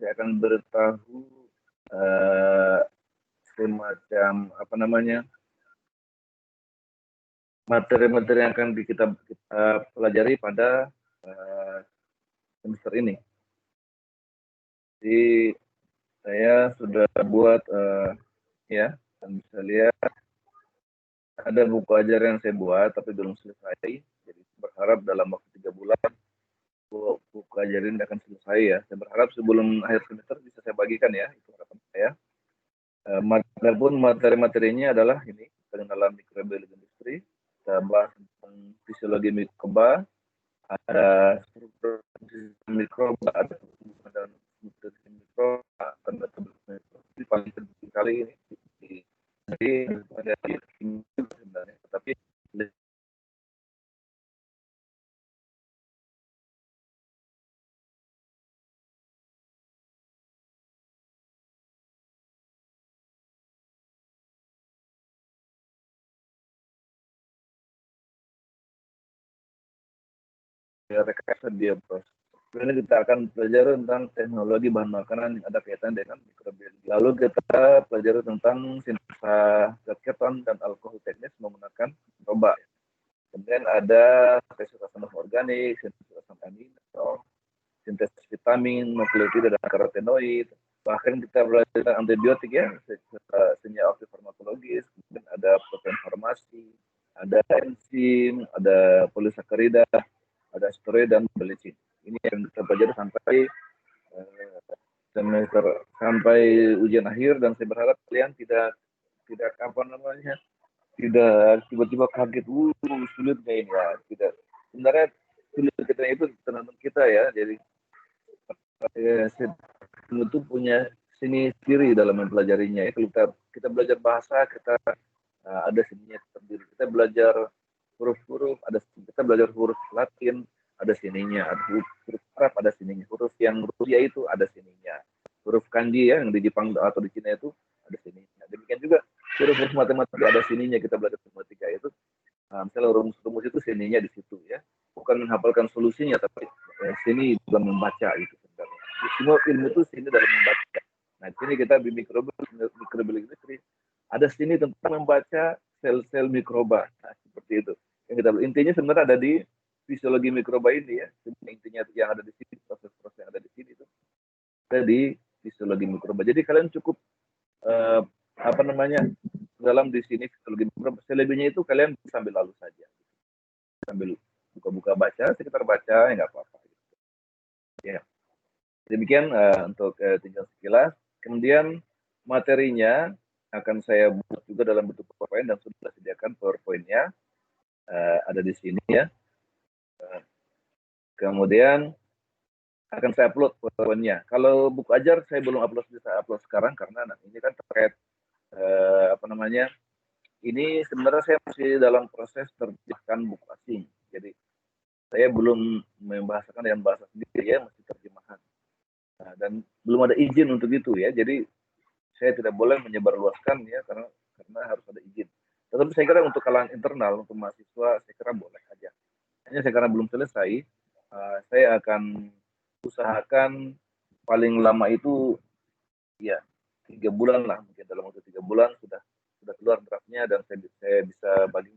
saya akan beritahu semacam apa namanya, materi-materi yang akan kita pelajari pada semester ini. Jadi saya sudah buat ya, dan bisa lihat ada buku ajar yang saya buat tapi belum selesai. Jadi berharap dalam waktu 3 bulan buku ajar ini akan selesai ya. Saya berharap sebelum akhir semester bisa saya bagikan ya, itu harapan saya. Adapun materi-materinya adalah ini pengenalan mikrobiologi industri, kita bahas tentang fisiologi mikroba, ada struktur mikroba, ada dan nutrisi mikroba, tanda ini paling penting kali ini. Jadi ada sebenarnya, tetapi rekayasa dia proses. Kemudian kita akan pelajari tentang teknologi bahan makanan yang ada kaitan dengan mikrobiologi. Lalu kita pelajari tentang sintesa zat keton dan alkohol teknis menggunakan mikroba. Kemudian ada sintesis asam organik, sintesis asam amino, sintesis vitamin, nukleotida dan karotenoid. Bahkan kita belajar tentang antibiotik ya, senyawa aktif farmakologis. Kemudian ada protein farmasi, ada enzim, ada polisakarida, ada steroid dan belicin. Ini yang kita pelajari sampai semester sampai ujian akhir, dan saya berharap kalian tidak apa namanya, tidak tiba-tiba kaget, sulitnya ini ya, tidak. Sebenarnya sulit kita itu tergantung kita ya. Jadi itu punya seni sendiri dalam mempelajarinya. Kalau kita belajar bahasa, kita ada seninya sendiri. Kita belajar huruf-huruf, kita belajar huruf Latin, ada sininya, ada huruf Arab, ada sininya, huruf yang Rusia itu ada sininya, huruf kanji ya yang di Jepang atau di Cina itu ada sininya. Demikian juga huruf-huruf matematika ada sininya. Kita belajar matematika itu misalnya rumus-rumus itu sininya di situ ya, bukan menghafalkan solusinya, tapi sini dalam membaca itu sebenarnya. Semua ilmu itu sini dalam membaca. Nah, sini kita di mikrobiologi industri ada sini tentang membaca sel-sel mikroba. Nah, seperti itu. Yang kita intinya sebenarnya ada di fisiologi mikroba ini ya. Intinya yang ada di sini, proses-proses yang ada di sini itu ada di fisiologi mikroba. Jadi kalian cukup apa namanya, dalam di sini fisiologi mikroba. Selebihnya itu kalian sambil lalu saja, sambil buka-buka baca, sekitar baca ya nggak apa-apa. Ya, demikian untuk tinggal sekilas. Kemudian materinya akan saya buat juga dalam bentuk PowerPoint dan sudah sediakan PowerPoint-nya ada di sini ya. Kemudian akan saya upload PowerPoint-nya. Kalau buku ajar saya belum bisa upload sekarang karena ini kan terkait apa namanya, ini sebenarnya saya masih dalam proses terjemahkan buku asing. Jadi saya belum membahasakan dengan bahasa sendiri ya, masih terjemahan. Nah, dan belum ada izin untuk itu ya. Jadi saya tidak boleh menyebarluaskan ya, karena harus ada izin. Tetapi saya kira untuk kalangan internal, untuk mahasiswa, saya kira boleh aja. Hanya saya karena belum selesai, saya akan usahakan paling lama itu ya 3 bulan lah, mungkin dalam waktu 3 bulan sudah keluar draftnya, dan saya bisa bagi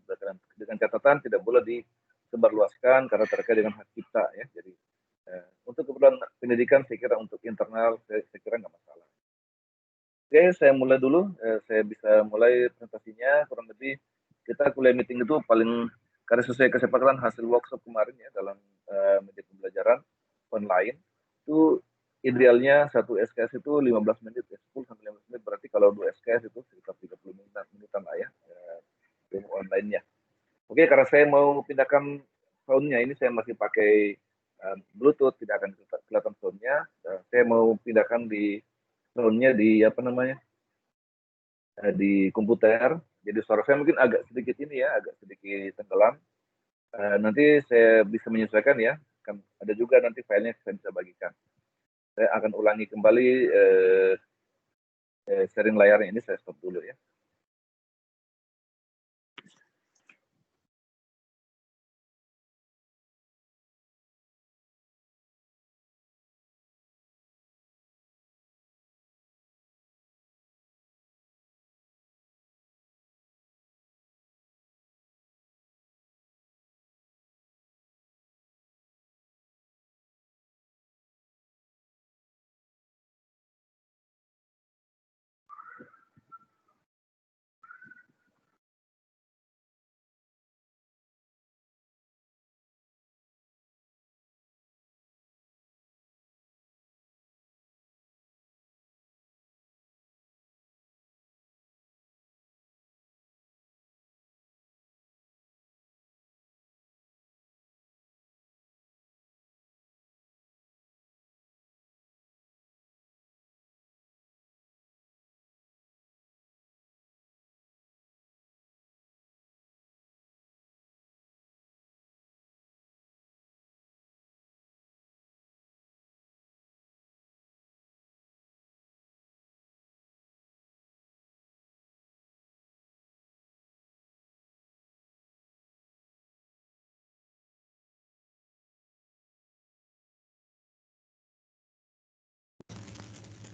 dengan catatan tidak boleh disebarluaskan karena terkait dengan hak cipta ya. Jadi untuk keperluan pendidikan saya kira untuk internal saya kira nggak masalah. Oke, saya mulai dulu. Saya bisa mulai presentasinya. Kurang lebih kita kuliah meeting itu paling, karena sesuai kesepakatan hasil workshop kemarin ya dalam media pembelajaran online, itu idealnya satu SKS itu 15 menit ya, 10 sampai 15 menit, berarti kalau 2 SKS itu sekitar 30 menitan lah ya, online-nya. Oke, karena saya mau pindahkan sound-nya, ini saya masih pakai Bluetooth, tidak akan kelihatan sound-nya. Saya mau pindahkan di sound-nya di apa namanya, di komputer. Jadi suara saya mungkin agak sedikit ini ya, agak sedikit tenggelam. Nanti saya bisa menyesuaikan ya. Kan ada juga nanti filenya saya bisa bagikan. Saya akan ulangi kembali sharing layarnya ini, saya stop dulu ya.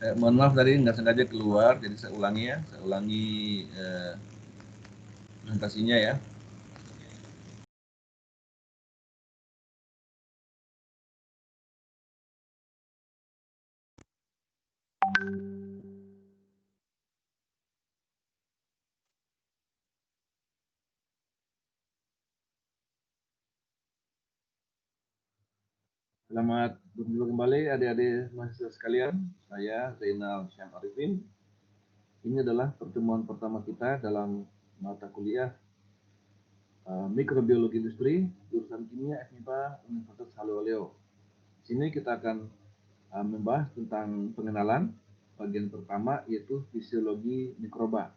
Mohon maaf tadi nggak sengaja keluar, jadi saya ulangi ya. Saya ulangi presentasinya ya. Selamat berjumpa kembali adik-adik mahasiswa sekalian. Saya Zainal Syam Arifin. Ini adalah pertemuan pertama kita dalam mata kuliah Mikrobiologi Industri jurusan Kimia FMIPA Universitas Halewaleo. Di sini kita akan membahas tentang pengenalan bagian pertama, yaitu fisiologi mikroba.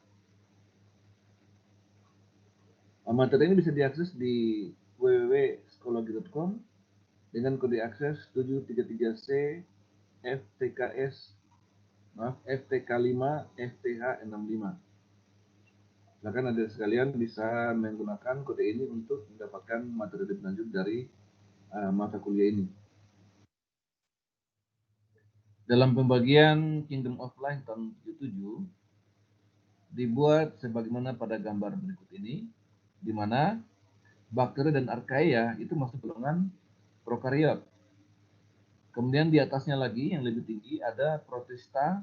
Materi ini bisa diakses di www.psikologi.com dengan kode akses 733C FTK5 FTH65. Silakan adik sekalian bisa menggunakan kode ini untuk mendapatkan materi lebih lanjut dari mata kuliah ini. Dalam pembagian Kingdom of Life tahun 77 dibuat sebagaimana pada gambar berikut ini, di mana bakteri dan archaea itu masuk golongan prokariot. Kemudian di atasnya lagi yang lebih tinggi ada protista,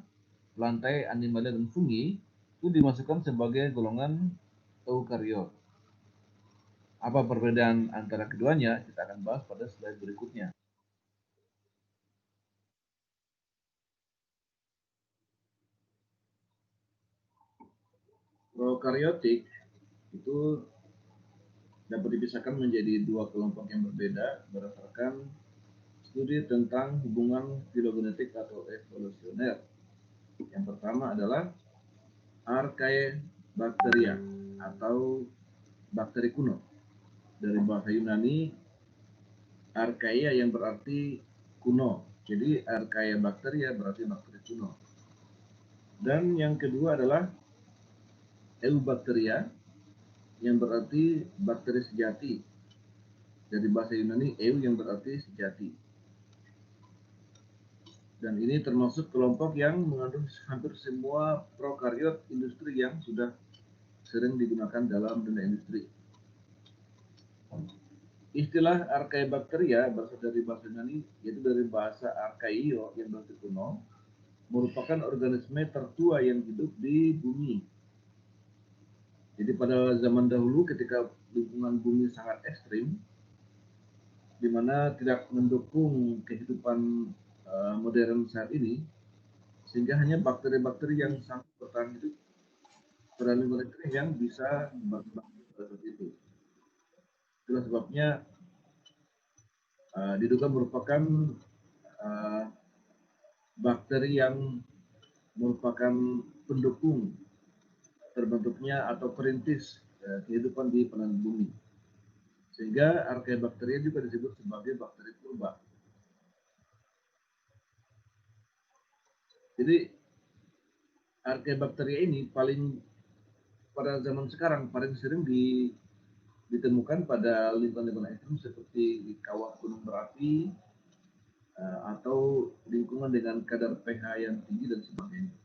lantai, animalia, dan fungi itu dimasukkan sebagai golongan eukariot. Apa perbedaan antara keduanya? Kita akan bahas pada slide berikutnya. Prokaryotik itu dapat dipisahkan menjadi dua kelompok yang berbeda berdasarkan studi tentang hubungan filogenetik atau evolusioner. Yang pertama adalah Archaebacteria atau bakteri kuno. Dari bahasa Yunani Archaea yang berarti kuno. Jadi Archaebacteria berarti bakteri kuno. Dan yang kedua adalah Eubacteria yang berarti bakteri sejati. Dari bahasa Yunani eu yang berarti sejati. Dan ini termasuk kelompok yang mengandung hampir semua prokariot industri yang sudah sering digunakan dalam dunia industri. Istilah Archaebacteria berasal dari bahasa Yunani, yaitu dari bahasa Archaio yang berarti kuno, merupakan organisme tertua yang hidup di bumi. Jadi pada zaman dahulu ketika lingkungan bumi sangat ekstrim, di mana tidak mendukung kehidupan modern saat ini, sehingga hanya bakteri-bakteri yang sangat bertahan hidup pada lingkungan ekstrim yang bisa berkembang seperti itu. Itulah sebabnya diduga merupakan bakteri yang merupakan pendukung terbentuknya atau perintis kehidupan di planet bumi. Sehingga Archaebacteria juga disebut sebagai bakteri purba. Jadi Archaebacteria ini pada zaman sekarang paling sering ditemukan pada lingkungan-lingkungan ekstrim seperti di kawah gunung berapi atau lingkungan dengan kadar pH yang tinggi dan sebagainya.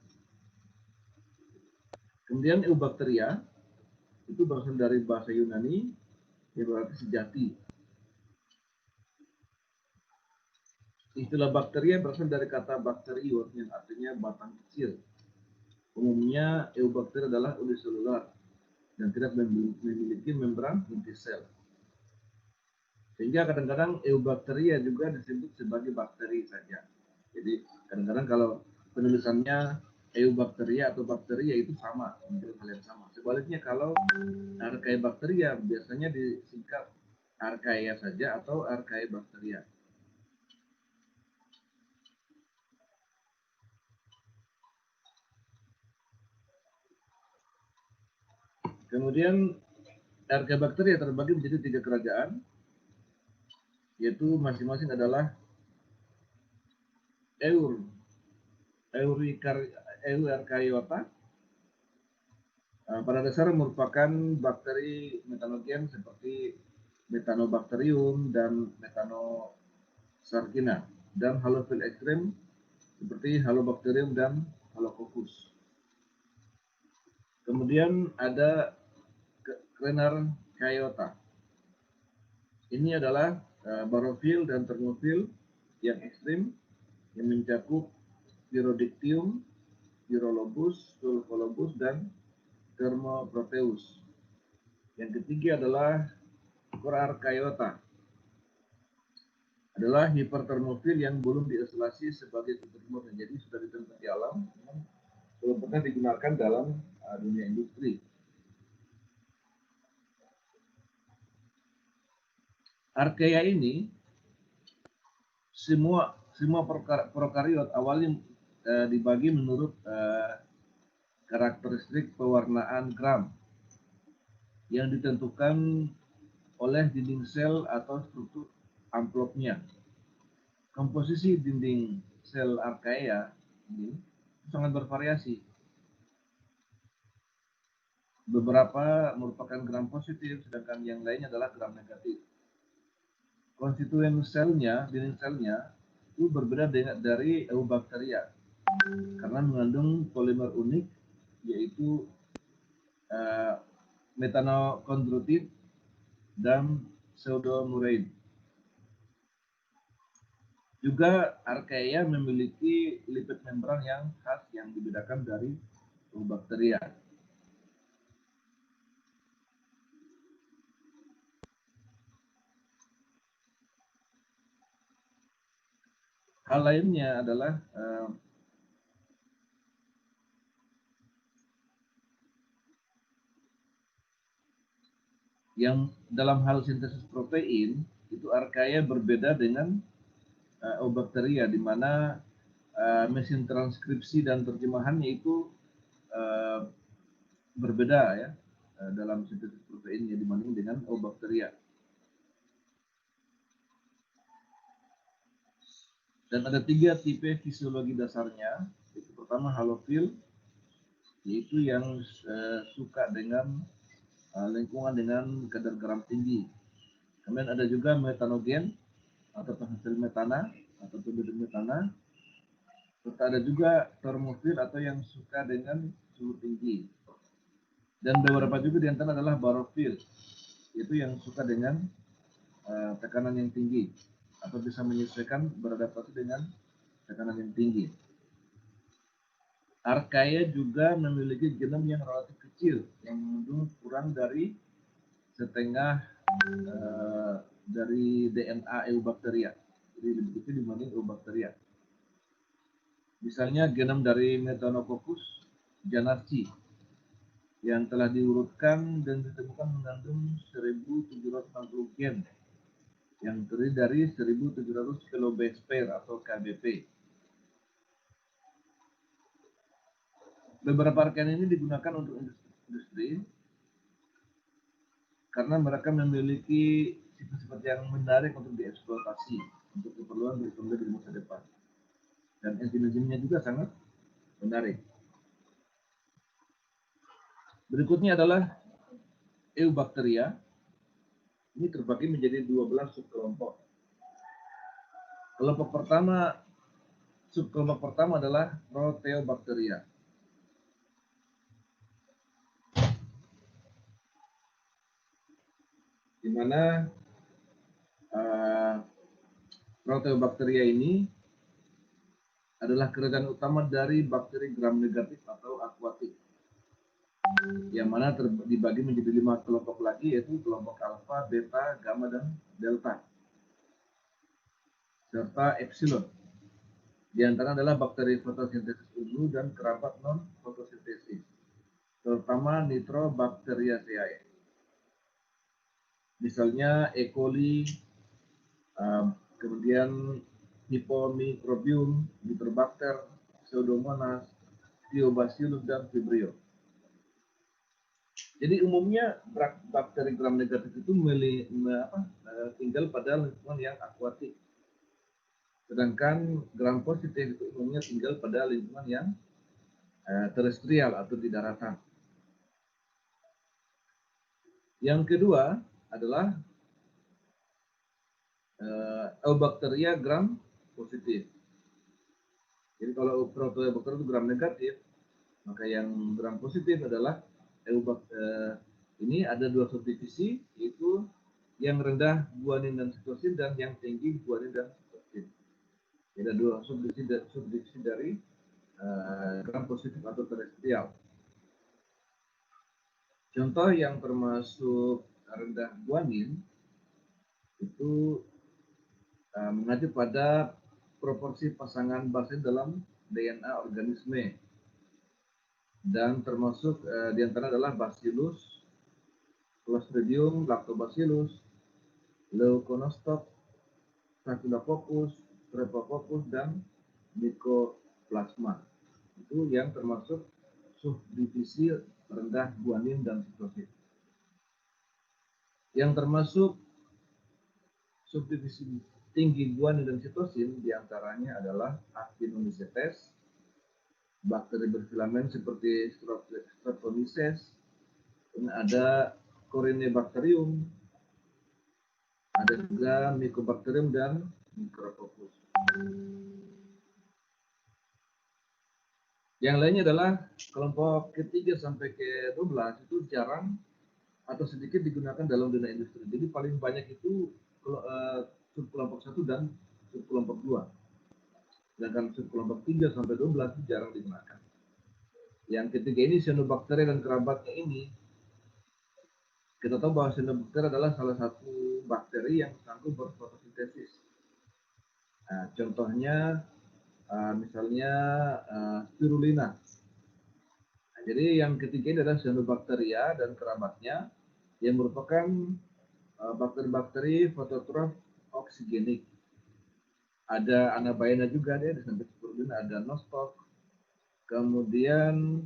Kemudian Eubacteria itu berasal dari bahasa Yunani yang berarti sejati. Istilah bakteria berasal dari kata bakteriot yang artinya batang kecil. Umumnya Eubacteria adalah uniselular dan tidak memiliki membran inti sel. Sehingga kadang-kadang Eubacteria juga disebut sebagai bakteri saja. Jadi kadang-kadang kalau penulisannya Eubacteria atau bakteria itu sama, menjadi hal yang sama. Sebaliknya kalau Archaebacteria biasanya disingkat Archaea saja atau Archaebacteria. Kemudian Archaebacteria terbagi menjadi 3 kerajaan, yaitu masing-masing adalah Euarchaeota. Pada dasarnya merupakan bakteri metanogen seperti Methanobacterium dan Methanosarcina, dan halofil ekstrim seperti Halobacterium dan Halococcus. Kemudian ada Crenner Cayota. Ini adalah barofil dan termofil yang ekstrim yang mencakup Pyrodictium, Pyrolobus, Sulfolobus, dan Thermoproteus. Yang ketiga adalah Coraarchaeota. Adalah hipertermofil yang belum diisolasi sebagai termofil, jadi sudah ditemukan di alam, belum pernah digunakan dalam dunia industri. Archaea ini semua prokariot awalnya dibagi menurut karakteristik pewarnaan gram yang ditentukan oleh dinding sel atau struktur amplopnya. Komposisi dinding sel Archaea ini sangat bervariasi. Beberapa merupakan gram positif, sedangkan yang lainnya adalah gram negatif. Konstituen selnya, dinding selnya itu berbeda dari Eubacteria karena mengandung polimer unik, yaitu metanochondrotit dan pseudomurein. Juga Archaea memiliki lipid membran yang khas yang dibedakan dari Eubacteria. Hal lainnya adalah yang dalam hal sintesis protein itu Archaea berbeda dengan Eubacteria, di mana mesin transkripsi dan terjemahannya itu berbeda ya dalam sintesis proteinnya dibanding dengan Eubacteria. Dan ada 3 tipe fisiologi dasarnya. Itu pertama halofil, yaitu yang suka dengan lingkungan dengan kadar garam tinggi. Kemudian ada juga metanogen atau penghasil metana atau pembeda metana. Serta ada juga termofil atau yang suka dengan suhu tinggi. Dan beberapa juga di antara adalah barofil, yaitu yang suka dengan tekanan yang tinggi atau bisa menyesuaikan beradaptasi dengan tekanan yang tinggi. Archaea juga memiliki genom yang relatif kecil yang mengandung kurang dari setengah dari DNA Eubacteria, jadi lebih kecil dibanding Eubacteria. Misalnya genom dari Methanococcus janarci yang telah diurutkan dan ditemukan mengandung 1760 gen yang terdiri dari 1700 kilobase pair atau KBP. Beberapa Archaea ini digunakan untuk industri karena mereka memiliki sifat-sifat yang menarik untuk dieksploitasi untuk keperluan berikutnya di masa depan. Dan enzim-enzimnya juga sangat menarik. Berikutnya adalah Eubacteria. Ini terbagi menjadi 12 subkelompok. Subkelompok pertama adalah Proteobacteria. Di mana Proteobacteria ini adalah kerajaan utama dari bakteri gram negatif atau akuatik, yang mana dibagi menjadi 5 kelompok lagi, yaitu kelompok alfa, beta, gamma, dan delta, serta epsilon. Di antara adalah bakteri fotosintesis ungu dan kerabat non fotosintesis, terutama Nitrobacteriaceae. Misalnya E. coli, kemudian Hypomicrobium, Nitrobacter, Pseudomonas, Thiobacillus, dan Vibrio. Jadi umumnya bakteri gram negatif itu tinggal pada lingkungan yang akuatik. Sedangkan gram positif itu umumnya tinggal pada lingkungan yang terestrial atau di daratan. Yang kedua adalah Eubacteria gram positif. Jadi kalau proteobakter itu gram negatif, maka yang gram positif adalah ini ada dua subdivisi, yaitu yang rendah guanin dan sitosin dan yang tinggi guanin dan sitosin. Ada dua subdivisi dari gram positif atau terestrial. Contoh yang termasuk rendah guanin itu mengacu pada proporsi pasangan basin dalam DNA organisme, dan termasuk diantara adalah Bacillus, Clostridium, Lactobacillus, Leuconostoc, Staphylococcus, Streptococcus, dan Mycoplasma. Itu yang termasuk subdivisi rendah guanin dan sitosin. Yang termasuk subdivisi tinggi guanin dan sitosin diantaranya adalah Actinomycetes, bakteri berfilamen seperti Streptomyces, ada Corynebacterium, ada juga Mycobacterium dan Micrococcus. Yang lainnya adalah kelompok ke-3 sampai ke-12 itu jarang atau sedikit digunakan dalam dunia industri. Jadi paling banyak itu subkelompok 1 dan subkelompok 2. Sedangkan subkelompok 3 sampai 12 itu jarang digunakan. Yang ketiga ini cyanobacteria dan kerabatnya ini, kita tahu bahwa cyanobacteria adalah salah satu bakteri yang sanggup berfotosintesis. Nah, contohnya misalnya spirulina. Nah, jadi yang ketiga ini adalah cyanobacteria dan kerabatnya yang merupakan bakteri-bakteri fototrof oksigenik. Ada anabaena juga dia di samping spirulina, ada nostoc. Kemudian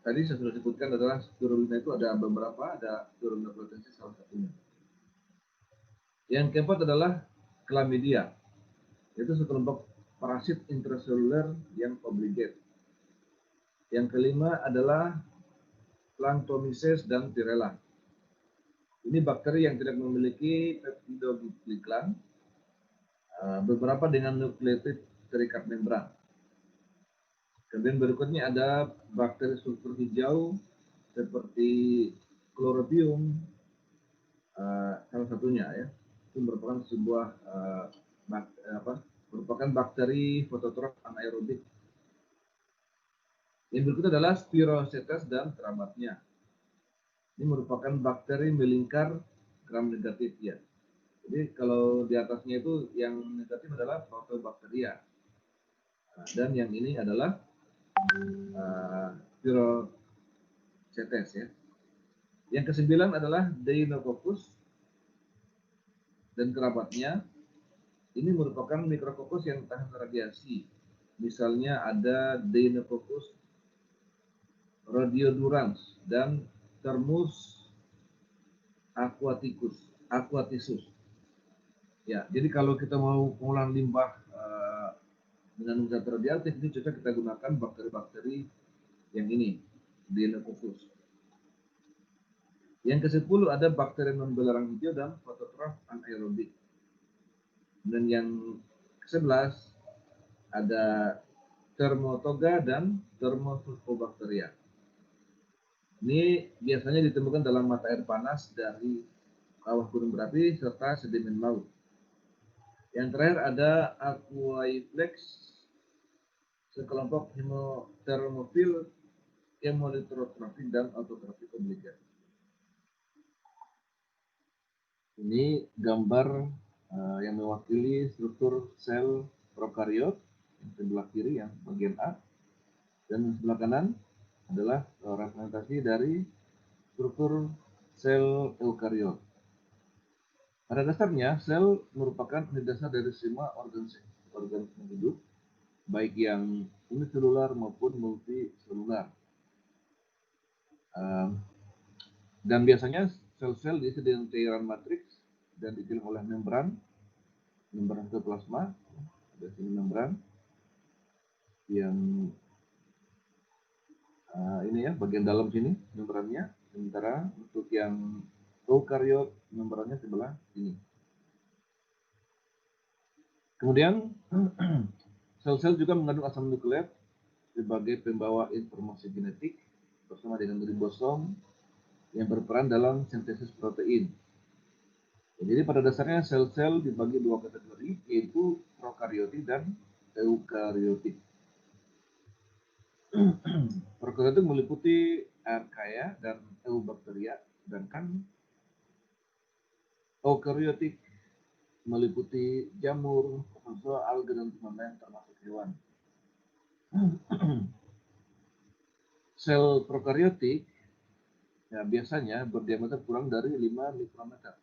tadi saya sudah sebutkan adalah spirulina itu ada beberapa, ada spirulina platensis salah satunya. Yang keempat adalah chlamydia, yaitu sekelompok parasit intraseluler yang obligate. Yang kelima adalah Planctomyces dan Tirella. Ini bakteri yang tidak memiliki peptidogliklan, beberapa dengan nukleotid terikat membran. Kemudian berikutnya ada bakteri sulfur hijau seperti Chlorobium, salah satunya ya. Itu merupakan sebuah merupakan bakteri fototrof anaerobik. Yang berikutnya adalah Spirochetes dan kerabatnya. Ini merupakan bakteri melingkar gram negatif ya. Jadi kalau di atasnya itu yang negatif adalah Proteobacteria. Dan yang ini adalah Spirochetes ya. Yang ke-9 adalah Deinococcus dan kerabatnya. Ini merupakan mikrokokus yang tahan radiasi. Misalnya ada Deinococcus rhododurans dan Thermus aquatisus. Ya, jadi kalau kita mau pengolahan limbah dengan zat radioaktif, ini cocok kita gunakan bakteri-bakteri yang ini, Deinococcus. Yang ke-10 ada bakteri non belerang hijau dan fototrof anaerobik. Dan yang ke-11 ada Thermotoga dan Thermosulfobacteria. Ini biasanya ditemukan dalam mata air panas dari kawah gunung berapi serta sedimen laut. Yang terakhir ada Aquaiflex, sekelompok hemothermofil, hemolitrotrofik dan autotrofik obligat. Ini gambar yang mewakili struktur sel prokariot yang sebelah kiri yang bagian A, dan sebelah kanan adalah representasi dari struktur sel eukariot. Pada dasarnya, sel merupakan unit dasar dari semua organisme hidup, baik yang uniselular maupun multiselular. Dan biasanya sel-sel diisi dengan cairan matriks dan dikelilingi oleh membran sitoplasma. Ada sini membran yang ini ya, bagian dalam sini membrannya. Sementara untuk yang eukariot membrannya sebelah sini. Kemudian Sel-sel juga mengandung asam nukleat sebagai pembawa informasi genetik bersama dengan ribosom yang berperan dalam sintesis protein. Jadi pada dasarnya sel-sel dibagi dua kategori, yaitu prokariotik dan eukariotik. Prokariotik meliputi archaea dan eubakteria, sedangkan eukariotik meliputi jamur, protozoa, alga, dan lain termasuk hewan. Sel prokariotik ya, biasanya berdiameter kurang dari 5 mikrometer.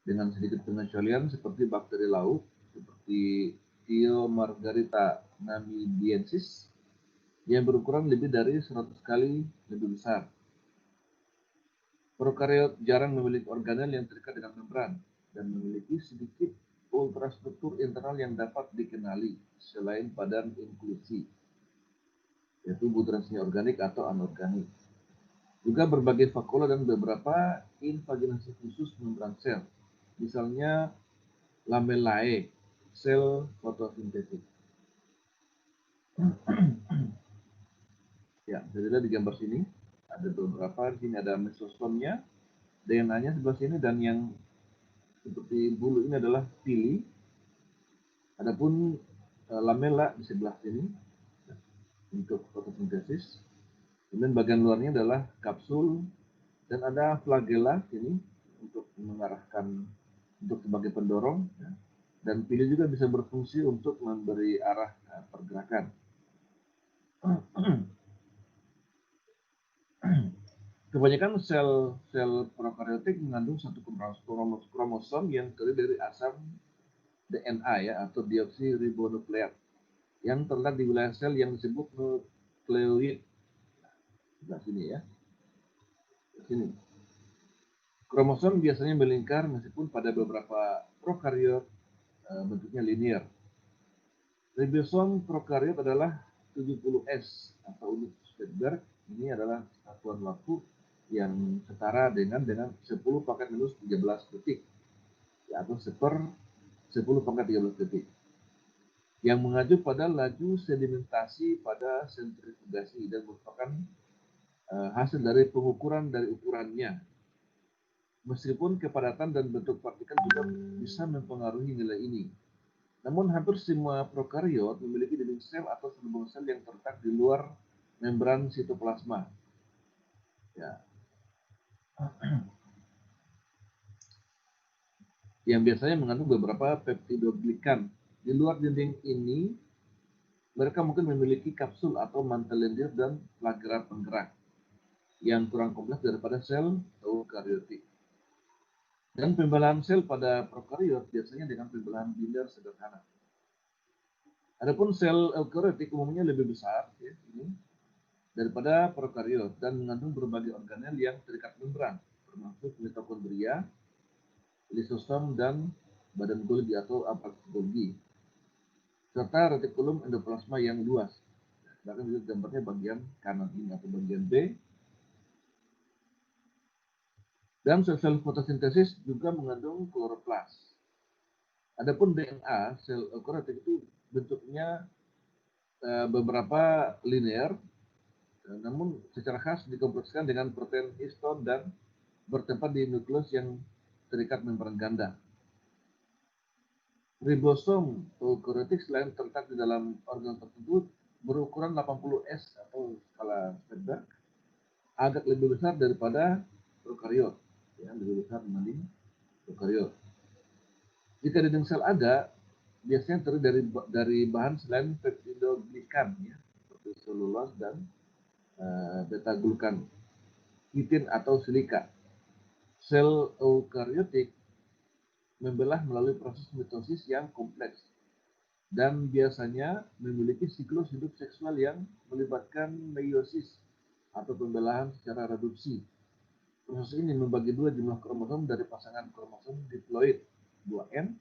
Dengan sedikit pengecualian seperti bakteri laut, seperti Thiomargarita namibiensis, yang berukuran lebih dari 100 kali lebih besar. Prokariot jarang memiliki organel yang terikat dengan membran dan memiliki sedikit ultrastruktur internal yang dapat dikenali selain badan inklusi, yaitu budrasnya organik atau anorganik. Juga berbagai vakula dan beberapa invaginasi khusus membran sel, misalnya lamellae, sel fotosintetik. Ya, jadi di gambar sini ada beberapa, di sini ada mesosomnya, DNA-nya sebelah sini, dan yang seperti bulu ini adalah pili. Adapun lamella di sebelah sini untuk fotosintesis. Kemudian bagian luarnya adalah kapsul, dan ada flagella ini untuk mengarahkan, untuk sebagai pendorong, ya. Dan pili juga bisa berfungsi untuk memberi arah pergerakan. Kebanyakan sel prokariotik mengandung satu kromosom yang terdiri dari asam DNA ya, atau deoksiribonukleat, yang terletak di wilayah sel yang disebut nukleoid. Nah, sini ya. Sini. Kromosom biasanya melingkar, meskipun pada beberapa prokariot bentuknya linear. Ribosom prokariot adalah 70S atau unit Svedberg. Ini adalah satuan waktu yang setara dengan 10 pangkat minus 13 detik, ya, atau 10 pangkat 13 detik, yang mengacu pada laju sedimentasi pada sentrifugasi dan merupakan hasil dari pengukuran dari ukurannya. Meskipun kepadatan dan bentuk partikel juga bisa mempengaruhi nilai ini. Namun hampir semua prokariot memiliki dinding sel atau selubung sel yang terletak di luar membran sitoplasma. Ya. Yang biasanya mengandung beberapa peptidoglikan. Di luar dinding ini, mereka mungkin memiliki kapsul atau mantel lendir dan flagella penggerak yang kurang kompleks daripada sel eukariotik. Dan pembelahan sel pada prokariot biasanya dengan pembelahan binder sederhana. Adapun sel eukariotik umumnya lebih besar ya, ini, daripada prokariot dan mengandung berbagai organel yang terikat membran, termasuk mitokondria, lisosom, dan badan Golgi atau aparat Golgi, serta retikulum endoplasma yang luas. Sedangkan itu gambarnya bagian kanan ini atau bagian B. Dan sel-sel fotosintesis juga mengandung kloroplas. Adapun DNA sel eukariotik itu bentuknya beberapa linear, namun secara khas dikomplekskan dengan protein histone dan bertempat di nukleus yang terikat membran ganda. Ribosom eukariotik selain terletak di dalam organ tersebut berukuran 80S atau skala Svedberg, agak lebih besar daripada prokariot, ya, lebih besar dibanding prokariot. Jika dinding sel ada, biasanya terdiri dari bahan selain peptidoglikan, ya, seperti selulos dan beta-glukan, kitin atau silika. Sel eukariotik membelah melalui proses mitosis yang kompleks dan biasanya memiliki siklus hidup seksual yang melibatkan meiosis atau pembelahan secara reduksi. Proses ini membagi dua jumlah kromosom dari pasangan kromosom diploid 2N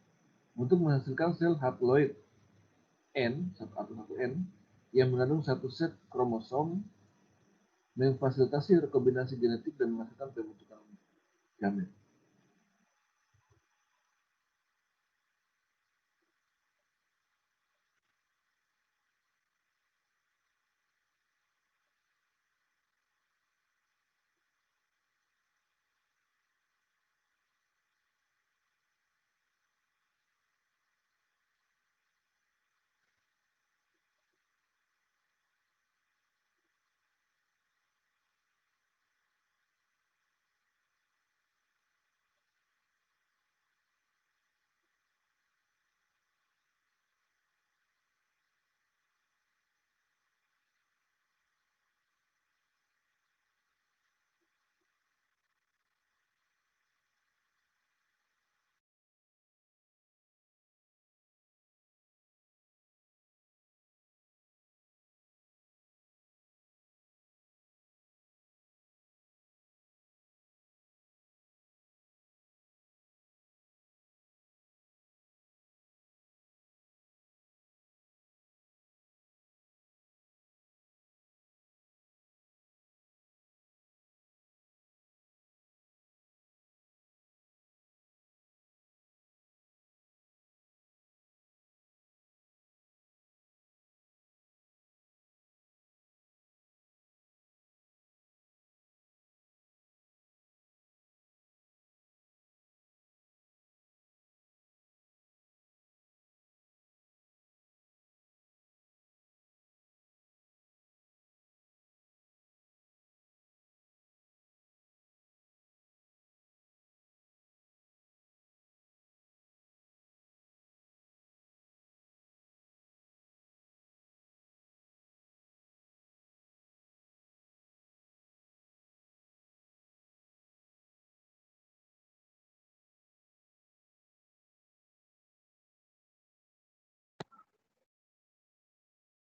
untuk menghasilkan sel haploid N atau 1N yang mengandung satu set kromosom, memfasilitasi rekombinasi genetik dan menghasilkan pembentukan gamet.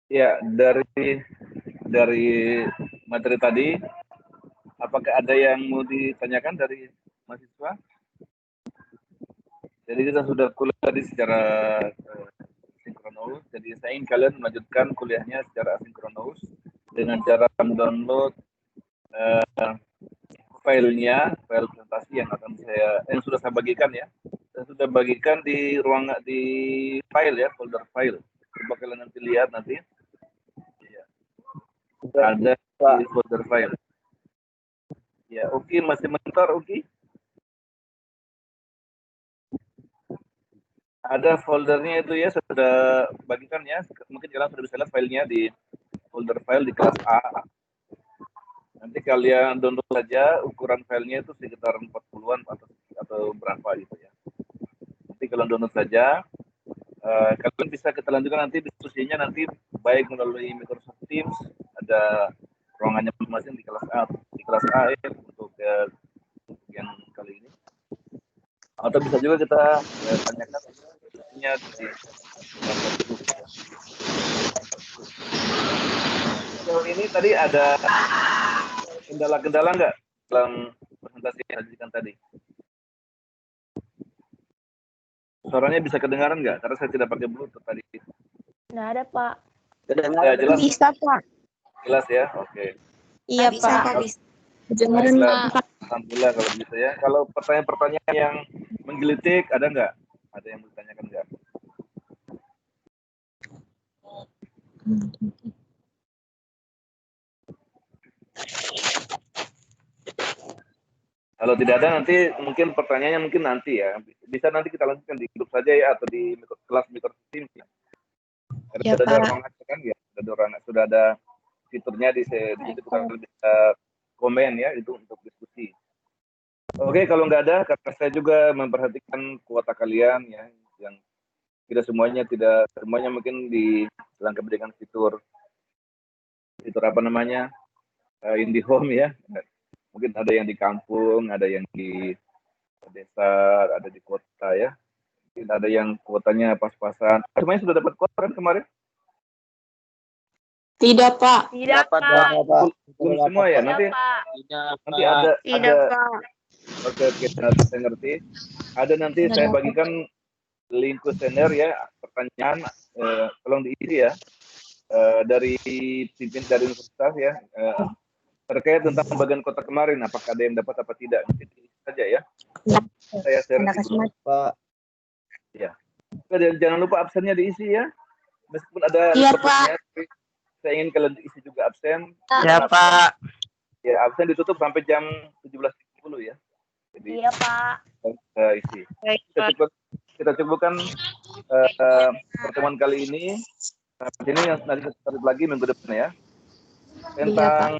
Ya, dari materi tadi, apakah ada yang mau ditanyakan dari mahasiswa? Jadi kita sudah kuliah tadi secara sinkronus. Jadi saya ingin kalian melanjutkan kuliahnya secara asinkronus dengan cara mendownload filenya, file presentasi yang sudah saya bagikan ya. Saya sudah bagikan di di file ya, folder file. Coba kalian nanti lihat nanti. Ya. Ada di folder file. Ya, Uki masih mentor, Uki? Ada foldernya itu ya, sudah bagikan ya. Mungkin kalian sudah bisa lihat filenya di folder file di kelas A. Nanti kalian download saja, ukuran filenya itu sekitar 40-an atau berapa gitu ya. Nanti kalian download saja. Kalian bisa kita lanjutkan nanti diskusinya nanti baik melalui Microsoft Teams, ada ruangannya masing-masing di kelas A ya, untuk yang kali ini. Atau bisa juga kita tanyakan diskusinya di grup. Sejauh ini tadi ada kendala-kendala nggak dalam presentasi yang disajikan tadi? Suaranya bisa kedengaran nggak? Karena saya tidak pakai Bluetooth tadi. Nggak ada, Pak. Ya, jelas? Bisa, Pak. Jelas ya? Oke. Iya, Bisa, Pak. Bisa. Dengerin, Pak. Alhamdulillah kalau gitu ya. Kalau pertanyaan-pertanyaan yang menggelitik, ada nggak? Ada yang ditanyakan nggak? Kalau tidak ada nanti mungkin pertanyaannya mungkin nanti ya. Bisa nanti kita lanjutkan di grup saja ya atau di kelas Microsoft Teams ya. Karena Ya, sudah ada Pak. ruangan kan ya, sudah ada fiturnya di situ kita bisa komen ya itu untuk diskusi. Oke, kalau nggak ada, karena saya juga memperhatikan kuota kalian ya, yang tidak semuanya mungkin dilengkapi dengan fitur apa namanya IndiHome ya. Mungkin ada yang di kampung, ada yang di desa, ada di kota ya. Mungkin ada yang kuotanya pas-pasan. Semuanya sudah dapat kuota kan kemarin? Tidak, Pak. Tidak, Pak. Belum semua ya. Nanti ada. Tidak, Pak. Oke, saya ngerti. Ada nanti saya bagikan link kuesioner ya, pertanyaan tolong diisi ya dari pimpin dari universitas ya terkait tentang pembagian kota kemarin, apakah ada yang dapat apa tidak, nanti diisi saja ya. Saya share dulu. Pak. Ya. Jangan lupa absennya diisi ya. Meskipun ada Iya, Pak. saya ingin kalian diisi juga absen. Ya, Pak. Ya, absen ditutup sampai jam 17.30 ya. Jadi, Iya, Pak. Kita isi. Kita cukupkan pertemuan kali ini. Nah, ini yang nanti kita lagi minggu depan ya. Tentang